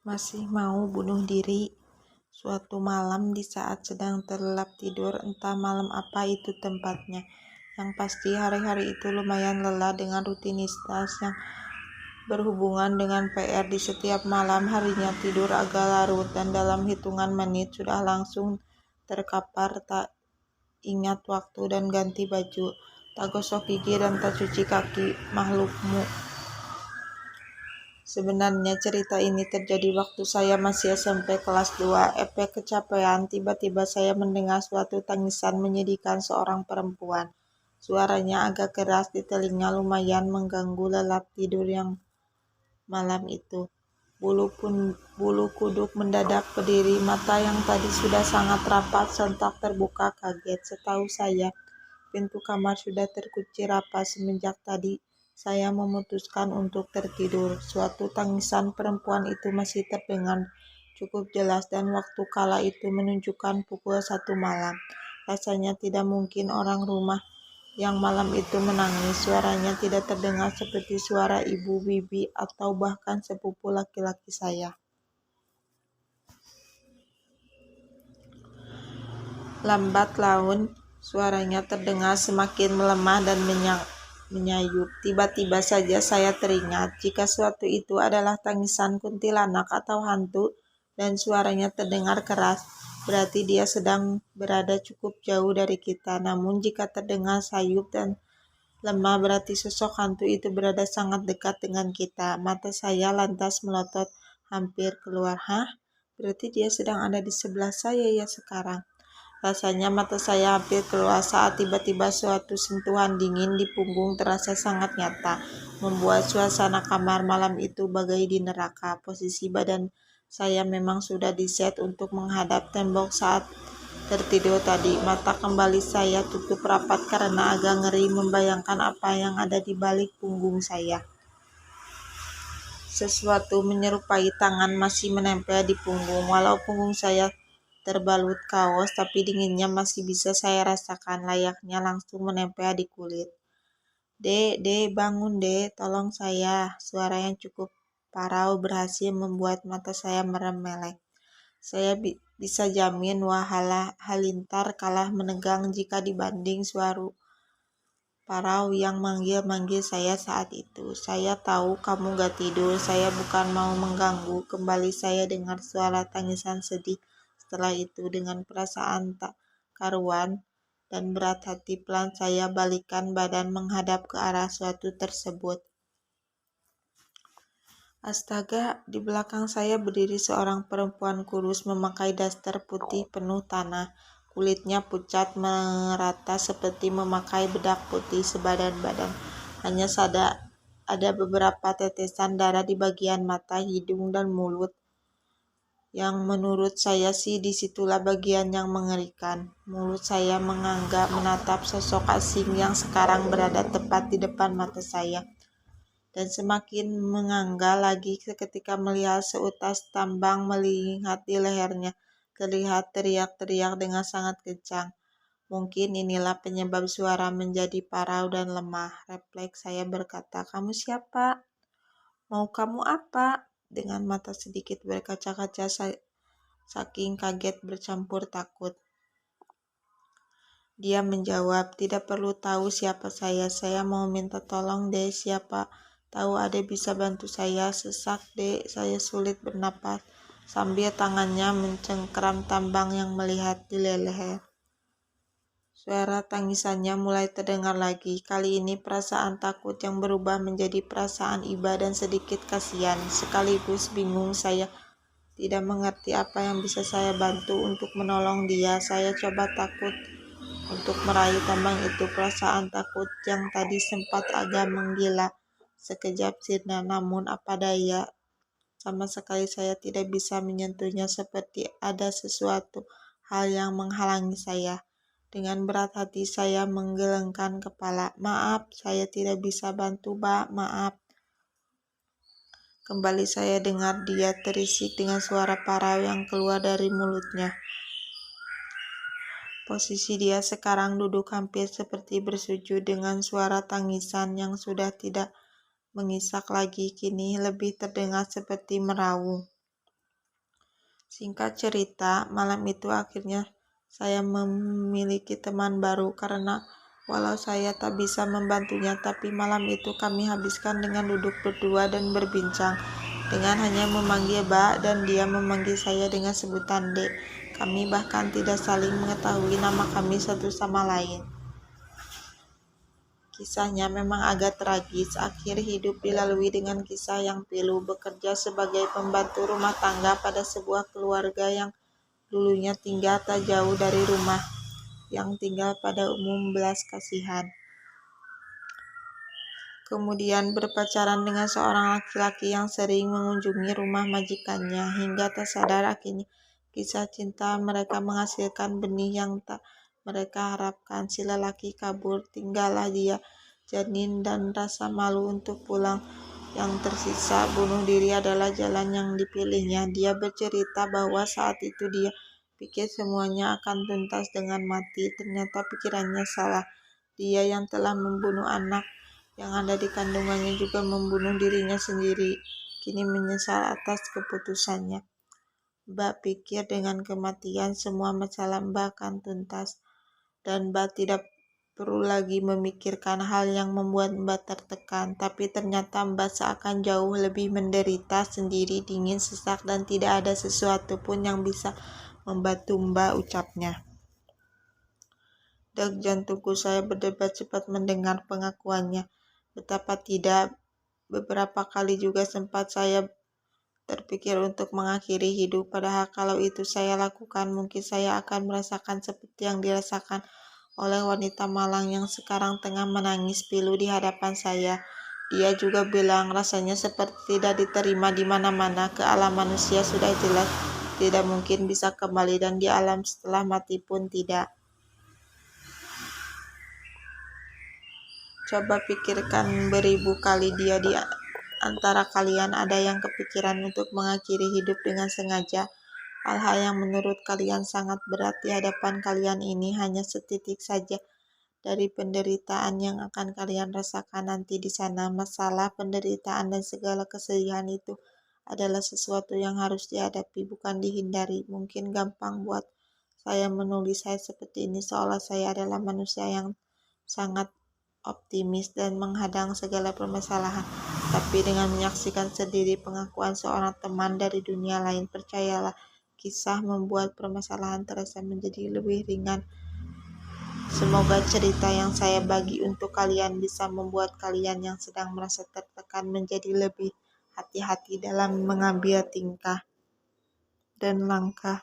Masih mau bunuh diri? Suatu malam di saat sedang terlelap tidur, entah malam apa itu tempatnya. Yang pasti hari-hari itu lumayan lelah dengan rutinitas yang berhubungan dengan PR di setiap malam harinya. Tidur agak larut dan dalam hitungan menit sudah langsung terkapar, tak ingat waktu dan ganti baju, tak gosok gigi dan tak cuci kaki. Makhlukmu. Sebenarnya cerita ini terjadi waktu saya masih SMP kelas 2. Efek kecapean, tiba-tiba saya mendengar suatu tangisan menyedihkan seorang perempuan. Suaranya agak keras di telinga, lumayan mengganggu lelap tidur yang malam itu. Bulu kuduk mendadak berdiri, mata yang tadi sudah sangat rapat sontak terbuka kaget. Setahu saya, pintu kamar sudah terkunci rapat semenjak tadi saya memutuskan untuk tertidur. Suatu tangisan perempuan itu masih terdengar cukup jelas dan waktu kala itu menunjukkan pukul 1 malam. Rasanya tidak mungkin orang rumah yang malam itu menangis. Suaranya tidak terdengar seperti suara ibu, bibi, atau bahkan sepupu laki-laki saya. Lambat laun, suaranya terdengar semakin melemah dan menyayup. Tiba-tiba saja saya teringat jika suatu itu adalah tangisan kuntilanak atau hantu dan suaranya terdengar keras, berarti dia sedang berada cukup jauh dari kita. Namun jika terdengar sayup dan lemah, berarti sosok hantu itu berada sangat dekat dengan kita. Mata saya lantas melotot hampir keluar. Hah? Berarti dia sedang ada di sebelah saya ya sekarang. Rasanya mata saya hampir keluar saat tiba-tiba suatu sentuhan dingin di punggung terasa sangat nyata, membuat suasana kamar malam itu bagai di neraka. Posisi badan saya memang sudah diset untuk menghadap tembok saat tertidur tadi. Mata kembali saya tutup rapat karena agak ngeri membayangkan apa yang ada di balik punggung saya. Sesuatu menyerupai tangan masih menempel di punggung. Walau punggung saya terbalut kaos, tapi dinginnya masih bisa saya rasakan, layaknya langsung menempel di kulit. Dek, bangun dek, tolong saya. Suara yang cukup parau berhasil membuat mata saya merem melek. Saya bisa jamin Halintar kalah menegang jika dibanding suara parau yang manggil-manggil saya saat itu. Saya tahu kamu gak tidur, saya bukan mau mengganggu. Kembali saya dengar suara tangisan sedih. Setelah itu dengan perasaan tak karuan dan berat hati pelan saya balikan badan menghadap ke arah suatu tersebut. Astaga, di belakang saya berdiri seorang perempuan kurus memakai daster putih penuh tanah. Kulitnya pucat merata seperti memakai bedak putih sebadan-badan. Hanya ada beberapa tetesan darah di bagian mata, hidung, dan mulut. Yang menurut saya sih disitulah bagian yang mengerikan. Mulut saya menganggap menatap sosok asing yang sekarang berada tepat di depan mata saya. Dan semakin menganga lagi seketika melihat seutas tambang melihat di lehernya. Terlihat teriak-teriak dengan sangat kencang. Mungkin inilah penyebab suara menjadi parau dan lemah. Refleks saya berkata, "Kamu siapa? Mau kamu apa?" Dengan mata sedikit berkaca-kaca saking kaget bercampur takut. Dia menjawab, "Tidak perlu tahu siapa saya mau minta tolong deh, siapa tahu ada bisa bantu saya." "Sesak deh," saya sulit bernapas sambil tangannya mencengkram tambang yang melihat di leher. Suara tangisannya mulai terdengar lagi. Kali ini perasaan takut yang berubah menjadi perasaan iba dan sedikit kasihan. Sekaligus bingung, saya tidak mengerti apa yang bisa saya bantu untuk menolong dia. Saya coba takut untuk meraih tambang itu. Perasaan takut yang tadi sempat agak menggila sekejap sirna, namun apa daya, sama sekali saya tidak bisa menyentuhnya, seperti ada sesuatu hal yang menghalangi saya. Dengan berat hati saya menggelengkan kepala. "Maaf, saya tidak bisa bantu, Mbak, maaf." Kembali saya dengar dia terisik dengan suara parau yang keluar dari mulutnya. Posisi dia sekarang duduk hampir seperti bersujud dengan suara tangisan yang sudah tidak mengisak lagi, kini lebih terdengar seperti meraung. Singkat cerita, malam itu akhirnya saya memiliki teman baru karena walau saya tak bisa membantunya, tapi malam itu kami habiskan dengan duduk berdua dan berbincang. Dengan hanya memanggil Mbak dan dia memanggil saya dengan sebutan Dek. Kami bahkan tidak saling mengetahui nama kami satu sama lain. Kisahnya memang agak tragis. Akhir hidup dilalui dengan kisah yang pilu, bekerja sebagai pembantu rumah tangga pada sebuah keluarga yang dulunya tinggal tak jauh dari rumah, yang tinggal pada umum belas kasihan. Kemudian berpacaran dengan seorang laki-laki yang sering mengunjungi rumah majikannya, hingga tak sadar akhirnya kisah cinta mereka menghasilkan benih yang tak mereka harapkan. Si lelaki kabur, tinggallah dia janin dan rasa malu untuk pulang. Yang tersisa bunuh diri adalah jalan yang dipilihnya. Dia bercerita bahwa saat itu dia pikir semuanya akan tuntas dengan mati. Ternyata pikirannya salah. Dia yang telah membunuh anak yang ada di kandungannya juga membunuh dirinya sendiri. Kini menyesal atas keputusannya. Mbak pikir dengan kematian semua masalah Mbak akan tuntas, dan Mbak tidak perlu lagi memikirkan hal yang membuat Mbak tertekan. Tapi ternyata Mbak seakan jauh lebih menderita sendiri, dingin, sesak, dan tidak ada sesuatu pun yang bisa membantu Mbak, ucapnya. Detak jantungku saya berdebar cepat mendengar pengakuannya. Betapa tidak, beberapa kali juga sempat saya terpikir untuk mengakhiri hidup, padahal kalau itu saya lakukan, mungkin saya akan merasakan seperti yang dirasakan oleh wanita malang yang sekarang tengah menangis pilu di hadapan saya. Dia juga bilang rasanya seperti tidak diterima di mana-mana. Ke alam manusia sudah jelas tidak mungkin bisa kembali, dan di alam setelah mati pun tidak. Coba pikirkan beribu kali dia di antara kalian ada yang kepikiran untuk mengakhiri hidup dengan sengaja. Hal-hal yang menurut kalian sangat berat di hadapan kalian ini hanya setitik saja dari penderitaan yang akan kalian rasakan nanti di sana. Masalah, penderitaan, dan segala kesedihan itu adalah sesuatu yang harus dihadapi, bukan dihindari. Mungkin gampang buat saya menulis saya seperti ini, seolah saya adalah manusia yang sangat optimis dan menghadang segala permasalahan. Tapi dengan menyaksikan sendiri pengakuan seorang teman dari dunia lain, percayalah, kisah membuat permasalahan terasa menjadi lebih ringan. Semoga cerita yang saya bagi untuk kalian bisa membuat kalian yang sedang merasa tertekan menjadi lebih hati-hati dalam mengambil tingkah dan langkah.